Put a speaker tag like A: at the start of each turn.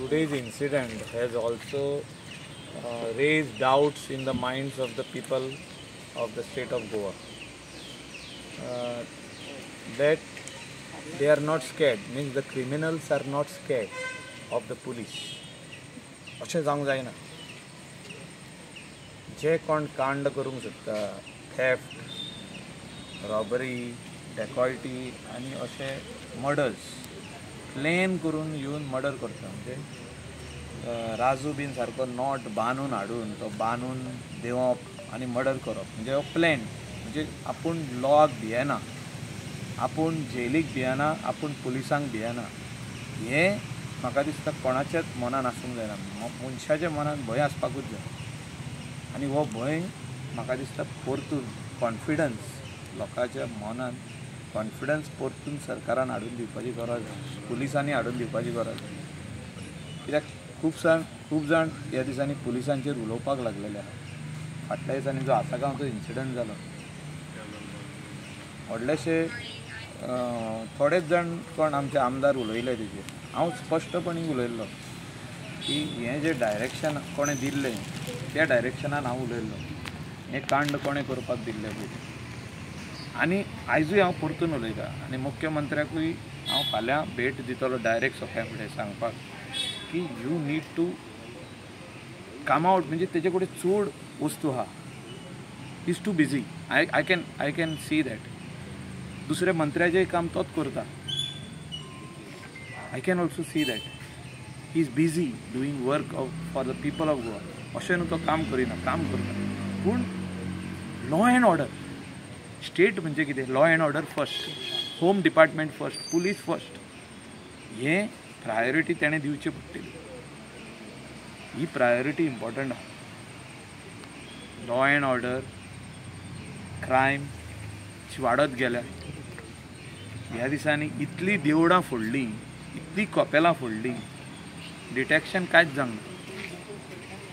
A: today's incident has also raised doubts in the minds of the people of the state of Goa. That they are not scared, means the criminals are not scared of the police. अशें जावंक जायना. जे कोण कांड करूंक सोदता, theft, robbery, डेकॉयटी आनी अशे मर्डर्स प्लेन करून येवन मर्डर करता. म्हणजे राजू बीन सारको नॉट बांदून हाडून तो बांदून देवप आनी मर्डर करप म्हणजे हो प्लॅन. म्हणजे आपूण लॉक भियेना, आपूण जेलीक भियेना, आपूण पुलिसांक भियेना. हें म्हाका दिसता कोणाच्याच मनान आसूंक जायना. मनशाच्या मनान भंय आसपाकूच जाय. आनी हो भंय म्हाका दिसता परतून कॉन्फिडन्स लोकांच्या मनान कॉन्फिडन्स परतून सरकारान हाडून दिवपाची गरज आसा, पुलिसांनी हाडून दिवपाची गरज आसा. कित्याक खूब जाण ह्या दिसांनी पुलिसांचेर उलोवपाक लागलेले आहा. फाटल्या दिसांनी जो आसागांवचो इन्सिडंट जालो, व्हडलेशे थोडेच जाण कोण आमचे आमदार उलयले तेजेर. हांव स्पश्टपणी उलयल्लो की हें जें डायरेक्शन कोणें दिल्लें त्या डायरेक्शनान हांव उलयल्लो. हें कांड कोणें करपाक दिल्लें पळय. आनी आयजूय हांव परतून उलयतां आनी मुख्यमंत्र्याकूय हांव फाल्यां भेट दितलो डायरेक्ट सोंप्या फुडें सांगपाक की you need to come out. म्हणजे तेजे कडेन चड वस्तू आहा. He is too busy. I can see that. दुसऱ्या मंत्र्याचेंय काम तोच करता. I can also see that he is busy doing work for the people of Goa. अशें न्हू तो काम करिना, काम करता. पूण लॉ एंड ऑर्डर, स्टेट म्हणजे कितें? Law end order first, home department first, police first. हें प्रायोरिटी तेणें दिवची पडटली. ही प्रायोरिटी इम्पॉर्टंट आहा. लॉ एंड ऑर्डर, क्रायम वाडत गेल्या. ह्या दिसांनी इतली देवळां फोडलीं, इतली कपेलां फोडलीं, डिटेक्शन कांयच जावंक ना.